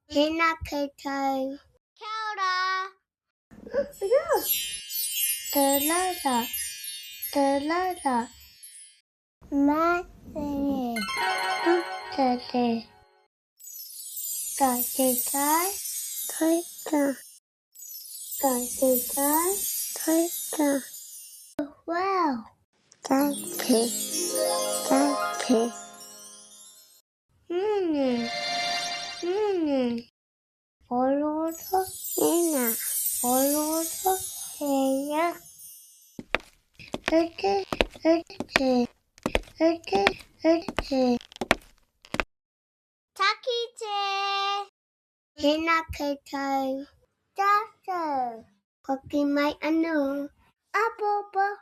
Hinakato. Kelda. The Mother. Wow. Daddy. 얼어서 해나. 타키제. Hinakato. Doctor. 거기 마이 안녕. 아빠빠.